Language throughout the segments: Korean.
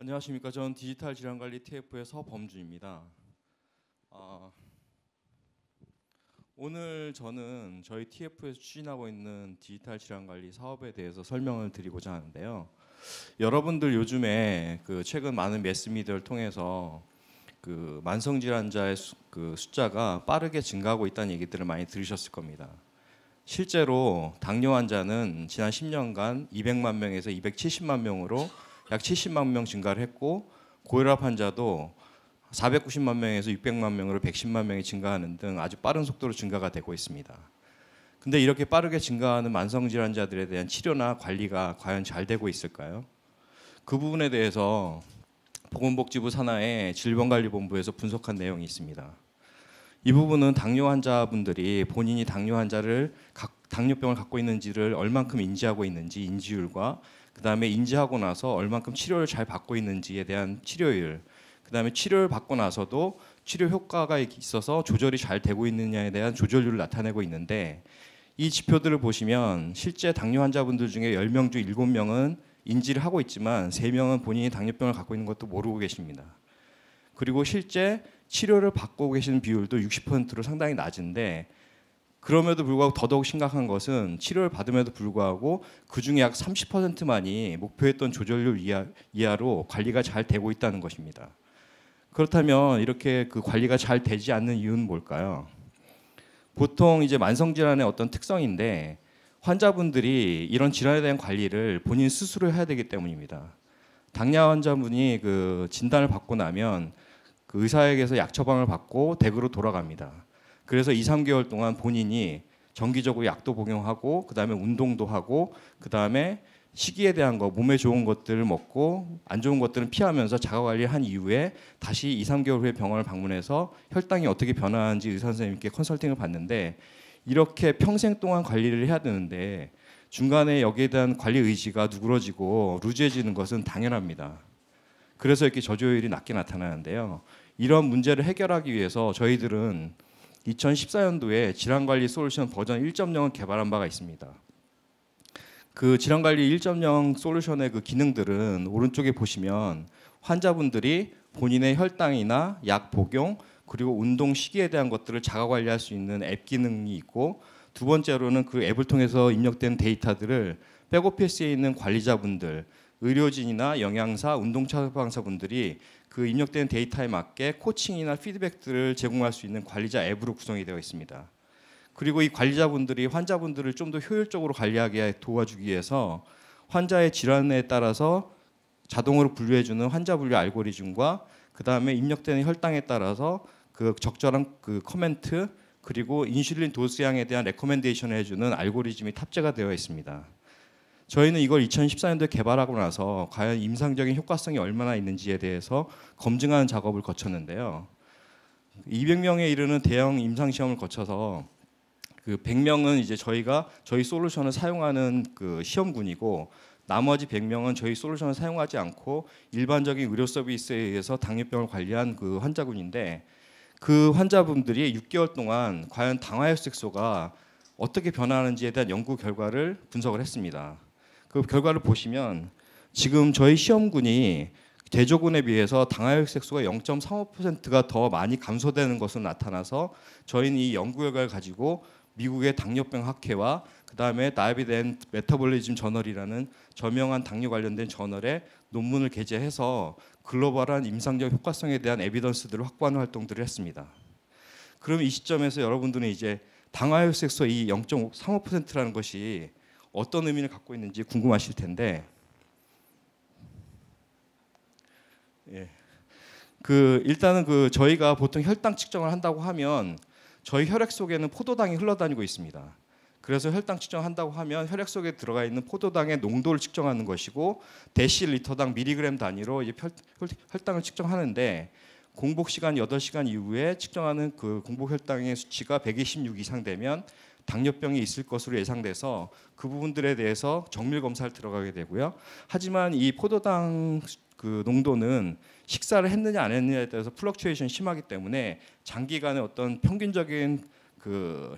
안녕하십니까. 저는 디지털 질환관리 TF의 서범주입니다. 오늘 저는 저희 TF에서 추진하고 있는 디지털 질환관리 사업에 대해서 설명을 드리고자 하는데요. 여러분들 요즘에 최근 많은 매스미디어를 통해서 만성질환자의 숫자가 빠르게 증가하고 있다는 얘기들을 많이 들으셨을 겁니다. 실제로 당뇨 환자는 지난 10년간 200만 명에서 270만 명으로 약 70만 명 증가를 했고, 고혈압 환자도 490만 명에서 600만 명으로 110만 명이 증가하는 등 아주 빠른 속도로 증가가 되고 있습니다. 근데 이렇게 빠르게 증가하는 만성질환자들에 대한 치료나 관리가 과연 잘 되고 있을까요? 그 부분에 대해서 보건복지부 산하의 질병관리본부에서 분석한 내용이 있습니다. 이 부분은 당뇨 환자분들이 본인이 당뇨병을 갖고 있는지를 얼만큼 인지하고 있는지 인지율과 그다음에 인지하고 나서 얼만큼 치료를 잘 받고 있는지에 대한 치료율, 그다음에 치료를 받고 나서도 치료 효과가 있어서 조절이 잘 되고 있느냐에 대한 조절률을 나타내고 있는데, 이 지표들을 보시면 실제 당뇨 환자분들 중에 10명 중 7명은 인지를 하고 있지만 3명은 본인이 당뇨병을 갖고 있는 것도 모르고 계십니다. 그리고 실제 치료를 받고 계시는 비율도 60%로 상당히 낮은데, 그럼에도 불구하고 더더욱 심각한 것은 치료를 받음에도 불구하고 그중에 약 30%만이 목표했던 조절률 이하로 관리가 잘 되고 있다는 것입니다. 그렇다면 이렇게 관리가 잘 되지 않는 이유는 뭘까요? 보통 이제 만성질환의 어떤 특성인데, 환자분들이 이런 질환에 대한 관리를 본인 스스로 해야 되기 때문입니다. 당뇨 환자분이 진단을 받고 나면 의사에게서 약 처방을 받고 댁으로 돌아갑니다. 그래서 2, 3개월 동안 본인이 정기적으로 약도 복용하고, 그다음에 운동도 하고, 그다음에 식이에 대한 거, 몸에 좋은 것들을 먹고 안 좋은 것들은 피하면서 자가관리한 이후에 다시 2, 3개월 후에 병원을 방문해서 혈당이 어떻게 변화하는지 의사 선생님께 컨설팅을 받는데, 이렇게 평생 동안 관리를 해야 되는데 중간에 여기에 대한 관리 의지가 누그러지고 루즈해지는 것은 당연합니다. 그래서 이렇게 저조율이 낮게 나타나는데요. 이런 문제를 해결하기 위해서 저희들은 2014년도에 질환관리 솔루션 버전 1.0을 개발한 바가 있습니다. 그 질환관리 1.0 솔루션의 기능들은 오른쪽에 보시면 환자분들이 본인의 혈당이나 약 복용, 그리고 운동 시기에 대한 것들을 자가관리할 수 있는 앱 기능이 있고, 두 번째로는 그 앱을 통해서 입력된 데이터들을 백오피스에 있는 관리자분들, 의료진이나 영양사, 운동 처방사분들이 그 입력된 데이터에 맞게 코칭이나 피드백들을 제공할 수 있는 관리자 앱으로 구성이 되어 있습니다. 그리고 이 관리자분들이 환자분들을 좀 더 효율적으로 관리하게 도와주기 위해서 환자의 질환에 따라서 자동으로 분류해주는 환자 분류 알고리즘과, 그 다음에 입력되는 혈당에 따라서 적절한 커멘트, 그리고 인슐린 도수량에 대한 레코멘데이션을 해주는 알고리즘이 탑재가 되어 있습니다. 저희는 이걸 2014년도에 개발하고 나서 과연 임상적인 효과성이 얼마나 있는지에 대해서 검증하는 작업을 거쳤는데요. 200명에 이르는 대형 임상 시험을 거쳐서 100명은 이제 저희 솔루션을 사용하는 시험군이고, 나머지 100명은 저희 솔루션을 사용하지 않고 일반적인 의료 서비스에 의해서 당뇨병을 관리한 환자군인데, 그 환자분들이 6개월 동안 과연 당화혈색소가 어떻게 변화하는지에 대한 연구 결과를 분석을 했습니다. 그 결과를 보시면 지금 저희 시험군이 대조군에 비해서 당화혈색소가 0.35%가 더 많이 감소되는 것으로 나타나서, 저희는 이 연구 결과를 가지고 미국의 당뇨병 학회와 그다음에 다이비드 앤 메타볼리즘 저널이라는 저명한 당뇨 관련된 저널에 논문을 게재해서 글로벌한 임상적 효과성에 대한 에비던스들을 확보하는 활동들을 했습니다. 그럼 이 시점에서 여러분들은 이제 당화혈색소 이 0.35%라는 것이 어떤 의미를 갖고 있는지 궁금하실 텐데, 일단은 저희가 보통 혈당 측정을 한다고 하면 저희 혈액 속에는 포도당이 흘러다니고 있습니다. 그래서 혈당 측정한다고 하면 혈액 속에 들어가 있는 포도당의 농도를 측정하는 것이고, 데시리터당 미리그램 단위로 혈당을 측정하는데, 공복 시간 8시간 이후에 측정하는 공복 혈당의 수치가 126 이상 되면 당뇨병이 있을 것으로 예상돼서 그 부분들에 대해서 정밀 검사를 들어가게 되고요. 하지만 이 포도당 농도는 식사를 했느냐 안 했느냐에 따라서 플럭추에이션이 심하기 때문에 장기간의 어떤 평균적인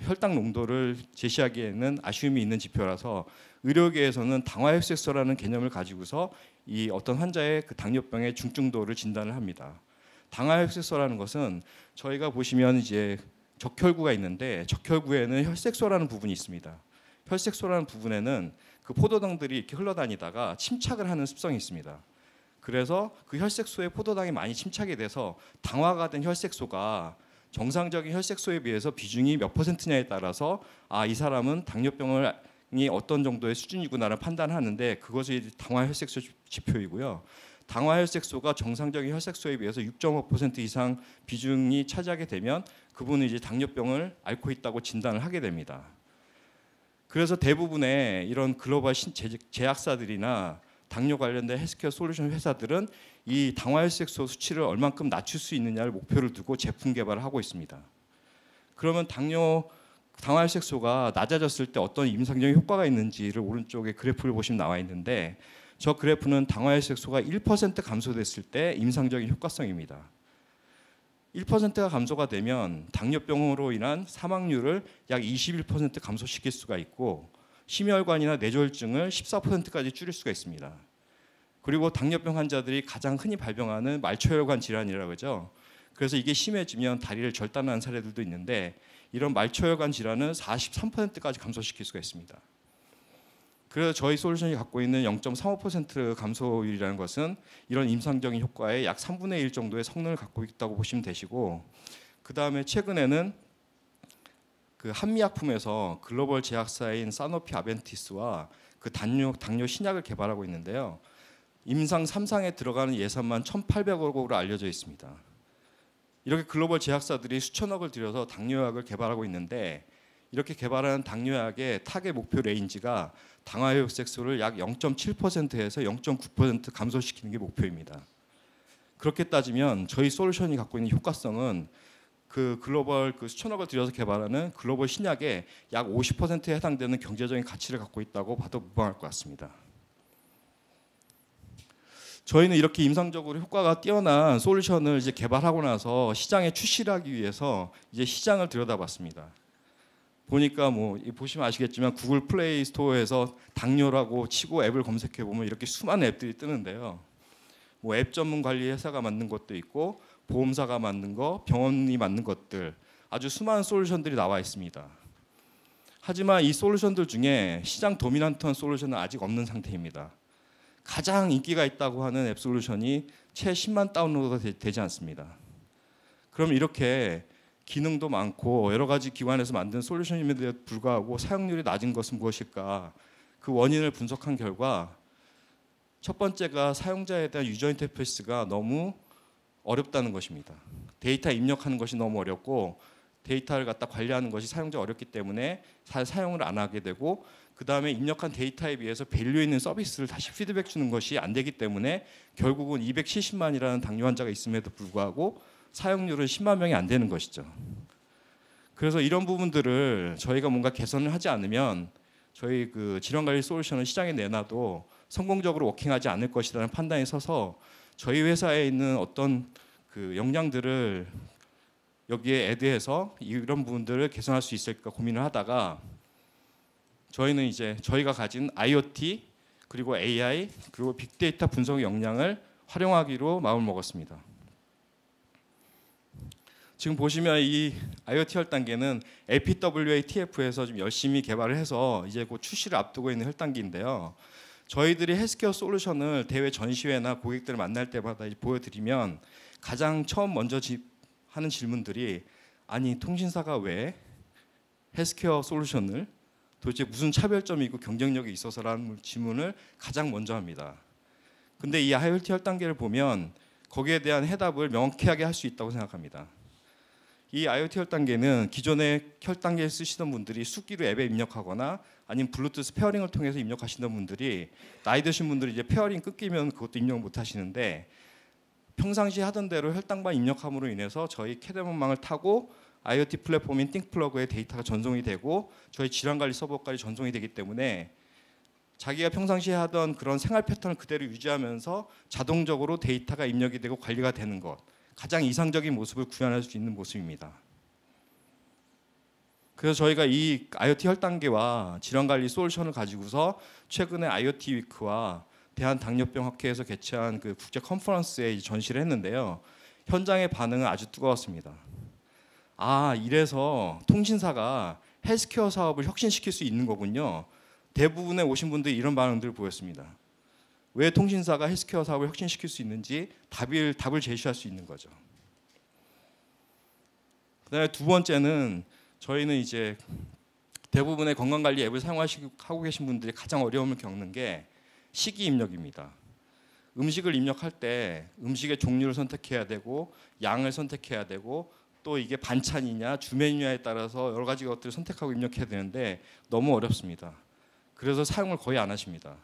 혈당 농도를 제시하기에는 아쉬움이 있는 지표라서 의료계에서는 당화혈색소라는 개념을 가지고서 이 어떤 환자의 그 당뇨병의 중증도를 진단을 합니다. 당화혈색소라는 것은 저희가 보시면 이제 적혈구가 있는데 적혈구에는 혈색소라는 부분이 있습니다. 혈색소라는 부분에는 그 포도당들이 이렇게 흘러다니다가 침착을 하는 습성이 있습니다. 그래서 그 혈색소에 포도당이 많이 침착이 돼서 당화가 된 혈색소가 정상적인 혈색소에 비해서 비중이 몇 %냐에 따라서 이 사람은 당뇨병이 어떤 정도의 수준이구나를 판단하는데 그것이 당화혈색소 지표이고요. 당화혈색소가 정상적인 혈색소에 비해서 6.5% 이상 비중이 차지하게 되면 그분은 이제 당뇨병을 앓고 있다고 진단을 하게 됩니다. 그래서 대부분의 이런 글로벌 제약사들이나 당뇨 관련된 헬스케어 솔루션 회사들은 이 당화혈색소 수치를 얼만큼 낮출 수 있느냐를 목표를 두고 제품 개발을 하고 있습니다. 그러면 당화혈색소가 낮아졌을 때 어떤 임상적인 효과가 있는지를 오른쪽에 그래프를 보시면 나와 있는데 저 그래프는 당화혈색소가 1% 감소됐을 때 임상적인 효과성입니다. 1%가 감소가 되면 당뇨병으로 인한 사망률을 약 21% 감소시킬 수가 있고 심혈관이나 뇌졸중을 14%까지 줄일 수가 있습니다. 그리고 당뇨병 환자들이 가장 흔히 발병하는 말초혈관 질환이라고 하죠. 그래서 이게 심해지면 다리를 절단하는 사례들도 있는데 이런 말초혈관 질환은 43%까지 감소시킬 수가 있습니다. 그래서 저희 솔루션이 갖고 있는 0.35% 감소율이라는 것은 이런 임상적인 효과의 약 3분의 1 정도의 성능을 갖고 있다고 보시면 되시고 그 다음에 최근에는 그 한미약품에서 글로벌 제약사인 사노피 아벤티스와 그 당뇨 신약을 개발하고 있는데요. 임상 3상에 들어가는 예산만 1,800억으로 알려져 있습니다. 이렇게 글로벌 제약사들이 수천억을 들여서 당뇨약을 개발하고 있는데 이렇게 개발하는 당뇨약의 타겟 목표 레인지가 당화혈색소를 약 0.7%에서 0.9% 감소시키는 게 목표입니다. 그렇게 따지면 저희 솔루션이 갖고 있는 효과성은 그 글로벌 그 수천억을 들여서 개발하는 글로벌 신약의 약 50%에 해당되는 경제적인 가치를 갖고 있다고 봐도 무방할 것 같습니다. 저희는 이렇게 임상적으로 효과가 뛰어난 솔루션을 이제 개발하고 나서 시장에 출시를 하기 위해서 이제 시장을 들여다봤습니다. 보니까 뭐 보시면 아시겠지만 구글 플레이 스토어에서 당뇨라고 치고 앱을 검색해 보면 이렇게 수많은 앱들이 뜨는데요. 뭐 앱 전문 관리 회사가 만든 것도 있고 보험사가 만든 거, 병원이 만든 것들 아주 수많은 솔루션들이 나와 있습니다. 하지만 이 솔루션들 중에 시장 도미넌트한 솔루션은 아직 없는 상태입니다. 가장 인기가 있다고 하는 앱 솔루션이 채 10만 다운로드가 되지 않습니다. 그럼 이렇게 기능도 많고 여러 가지 기관에서 만든 솔루션임에도 불구하고 사용률이 낮은 것은 무엇일까? 그 원인을 분석한 결과 첫 번째가 사용자에 대한 유저 인터페이스가 너무 어렵다는 것입니다. 데이터 입력하는 것이 너무 어렵고 데이터를 갖다 관리하는 것이 사용자 어렵기 때문에 사용을 안 하게 되고 그 다음에 입력한 데이터에 비해서 밸류 있는 서비스를 다시 피드백 주는 것이 안 되기 때문에 결국은 270만이라는 당뇨 환자가 있음에도 불구하고 사용률은 10만 명이 안 되는 것이죠. 그래서 이런 부분들을 저희가 뭔가 개선을 하지 않으면 저희 그 질환관리 솔루션을 시장에 내놔도 성공적으로 워킹하지 않을 것이라는 판단이 서서 저희 회사에 있는 어떤 그 역량들을 여기에 애드해서 이런 부분들을 개선할 수 있을까 고민을 하다가 저희는 이제 저희가 가진 IoT 그리고 AI 그리고 빅데이터 분석 역량을 활용하기로 마음을 먹었습니다. 지금 보시면 이 IoT 혈당계는 LPWA TF에서 좀 열심히 개발을 해서 이제 곧 출시를 앞두고 있는 혈당계인데요. 저희들이 헬스케어 솔루션을 대회 전시회나 고객들을 만날 때마다 보여드리면 가장 처음 먼저 하는 질문들이 아니 통신사가 왜 헬스케어 솔루션을 도대체 무슨 차별점이 있고 경쟁력이 있어서라는 질문을 가장 먼저 합니다. 근데 이 IoT 혈당계를 보면 거기에 대한 해답을 명쾌하게 할 수 있다고 생각합니다. 이 IoT 혈당계는 기존의 혈당계를 쓰시던 분들이 숫기로 앱에 입력하거나 아니면 블루투스 페어링을 통해서 입력하시던 분들이 나이 드신 분들이 이제 페어링 끊기면 그것도 입력을 못 하시는데 평상시 하던 대로 혈당만 입력함으로 인해서 저희 캐드먼망을 타고 IoT 플랫폼인 띵플러그에 데이터가 전송이 되고 저희 질환관리 서버까지 전송이 되기 때문에 자기가 평상시에 하던 그런 생활 패턴을 그대로 유지하면서 자동적으로 데이터가 입력이 되고 관리가 되는 것 가장 이상적인 모습을 구현할 수 있는 모습입니다. 그래서 저희가 이 IoT 혈당계와 질환관리 솔루션을 가지고서 최근에 IoT 위크와 대한당뇨병학회에서 개최한 그 국제 컨퍼런스에 전시를 했는데요. 현장의 반응은 아주 뜨거웠습니다. 아, 이래서 통신사가 헬스케어 사업을 혁신시킬 수 있는 거군요. 대부분의 오신 분들이 이런 반응들을 보였습니다. 왜 통신사가 헬스케어 사업을 혁신시킬 수 있는지 답을 제시할 수 있는 거죠. 그다음에 두 번째는 저희는 이제 대부분의 건강관리 앱을 사용하고 계신 분들이 가장 어려움을 겪는 게 식이 입력입니다. 음식을 입력할 때 음식의 종류를 선택해야 되고 양을 선택해야 되고 또 이게 반찬이냐 주 메뉴냐에 따라서 여러 가지 것들을 선택하고 입력해야 되는데 너무 어렵습니다. 그래서 사용을 거의 안 하십니다.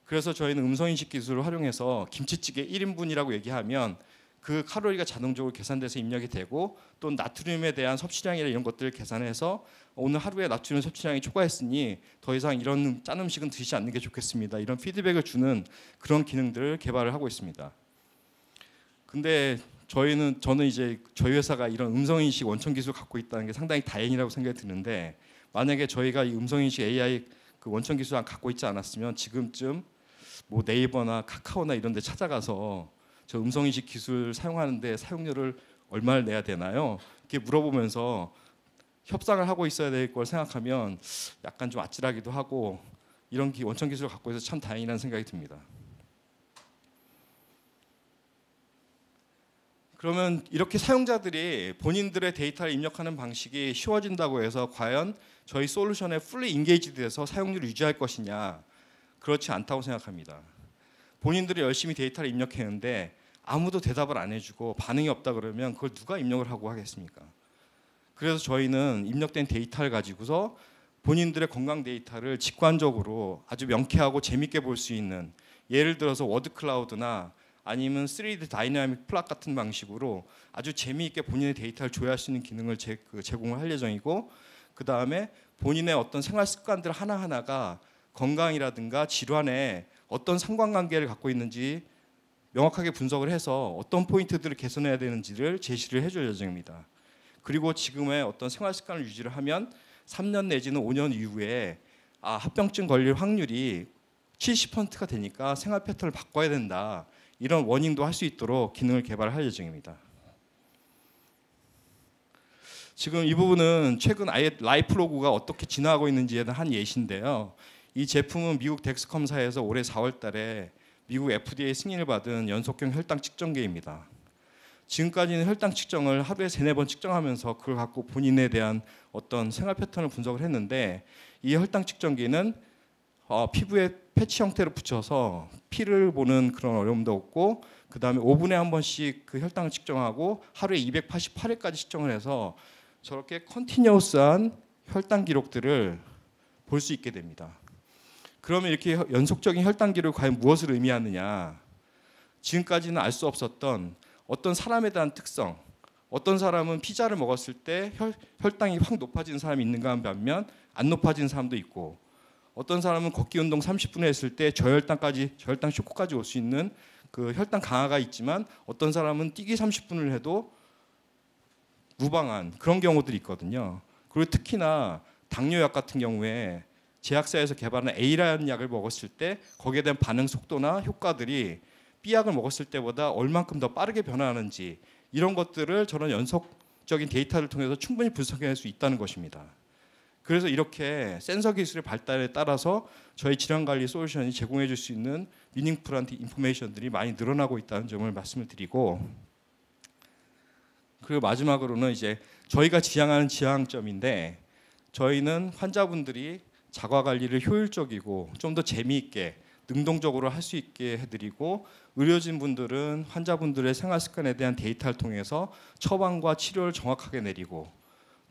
그래서 저희는 음성인식 기술을 활용해서 김치찌개 1인분이라고 얘기하면 그 칼로리가 자동적으로 계산돼서 입력이 되고 또 나트륨에 대한 섭취량이나 이런 것들을 계산해서 오늘 하루에 나트륨 섭취량이 초과했으니 더 이상 이런 짠 음식은 드시지 않는 게 좋겠습니다. 이런 피드백을 주는 그런 기능들을 개발을 하고 있습니다. 근데 저는 이제 저희 회사가 이런 음성인식 원천 기술을 갖고 있다는 게 상당히 다행이라고 생각이 드는데 만약에 저희가 이 음성인식 AI 그 원천 기술을 갖고 있지 않았으면 지금쯤 뭐 네이버나 카카오나 이런 데 찾아가서 저 음성인식 기술 사용하는데 사용료를 얼마를 내야 되나요? 이렇게 물어보면서 협상을 하고 있어야 될 걸 생각하면 약간 좀 아찔하기도 하고 이런 원천 기술을 갖고 있어서 참 다행이라는 생각이 듭니다. 그러면 이렇게 사용자들이 본인들의 데이터를 입력하는 방식이 쉬워진다고 해서 과연 저희 솔루션에 풀리 인게이지 돼서 사용률을 유지할 것이냐? 그렇지 않다고 생각합니다. 본인들이 열심히 데이터를 입력했는데 아무도 대답을 안 해주고 반응이 없다 그러면 그걸 누가 입력을 하고 하겠습니까? 그래서 저희는 입력된 데이터를 가지고서 본인들의 건강 데이터를 직관적으로 아주 명쾌하고 재밌게 볼 수 있는 예를 들어서 워드 클라우드나 아니면 3D 다이나믹 플랫 같은 방식으로 아주 재미있게 본인의 데이터를 조회할 수 있는 기능을 제공을 할 예정이고 그 다음에 본인의 어떤 생활 습관들 하나하나가 건강이라든가 질환에 어떤 상관관계를 갖고 있는지 명확하게 분석을 해서 어떤 포인트들을 개선해야 되는지를 제시를 해줄 예정입니다. 그리고 지금의 어떤 생활 습관을 유지를 하면 3년 내지는 5년 이후에 합병증 걸릴 확률이 70%가 되니까 생활 패턴을 바꿔야 된다. 이런 워닝도 할 수 있도록 기능을 개발할 예정입니다. 지금 이 부분은 최근 라이프로그가 어떻게 진화하고 있는지에 대한 한 예시인데요. 이 제품은 미국 덱스컴사에서 올해 4월 달에 미국 FDA 승인을 받은 연속형 혈당 측정기입니다. 지금까지는 혈당 측정을 하루에 3-4번 측정하면서 그걸 갖고 본인에 대한 어떤 생활 패턴을 분석을 했는데 이 혈당 측정기는 피부에 패치 형태로 붙여서 피를 보는 그런 어려움도 없고 그 다음에 5분에 한 번씩 그 혈당을 측정하고 하루에 288회까지 측정을 해서 저렇게 컨티뉴어스한 혈당 기록들을 볼 수 있게 됩니다. 그러면 이렇게 연속적인 혈당 기록이 과연 무엇을 의미하느냐? 지금까지는 알 수 없었던 어떤 사람에 대한 특성, 어떤 사람은 피자를 먹었을 때 혈당이 확 높아지는 사람이 있는가 하는 반면 안 높아지는 사람도 있고 어떤 사람은 걷기 운동 30분을 했을 때 저혈당 쇼크까지 올 수 있는 그 혈당 강화가 있지만 어떤 사람은 뛰기 30분을 해도 무방한 그런 경우들이 있거든요. 그리고 특히나 당뇨약 같은 경우에 제약사에서 개발한 A라는 약을 먹었을 때 거기에 대한 반응 속도나 효과들이 B약을 먹었을 때보다 얼만큼 더 빠르게 변화하는지 이런 것들을 저런 연속적인 데이터를 통해서 충분히 분석해낼 수 있다는 것입니다. 그래서 이렇게 센서 기술의 발달에 따라서 저희 질환관리 솔루션이 제공해 줄 수 있는 미닝풀한 인포메이션들이 많이 늘어나고 있다는 점을 말씀을 드리고 그리고 마지막으로는 이제 저희가 지향하는 지향점인데 저희는 환자분들이 자가관리를 효율적이고 좀 더 재미있게 능동적으로 할 수 있게 해드리고 의료진 분들은 환자분들의 생활 습관에 대한 데이터를 통해서 처방과 치료를 정확하게 내리고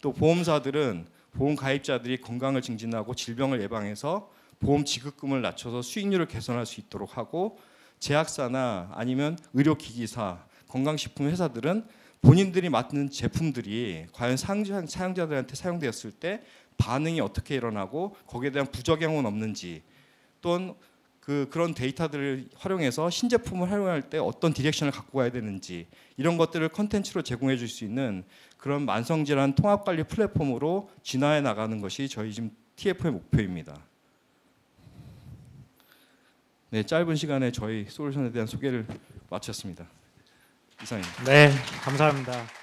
또 보험사들은 보험 가입자들이 건강을 증진하고 질병을 예방해서 보험 지급금을 낮춰서 수익률을 개선할 수 있도록 하고 제약사나 아니면 의료기기사, 건강식품 회사들은 본인들이 맡는 제품들이 과연 사용자들한테 사용되었을 때 반응이 어떻게 일어나고 거기에 대한 부작용은 없는지 또는 그런 데이터들을 활용해서 신제품을 활용할 때 어떤 디렉션을 갖고 가야 되는지 이런 것들을 컨텐츠로 제공해 줄 수 있는 그런 만성질환 통합관리 플랫폼으로 진화해 나가는 것이 저희 지금 TF의 목표입니다. 네, 짧은 시간에 저희 솔루션에 대한 소개를 마쳤습니다. 이상입니다. 네, 감사합니다.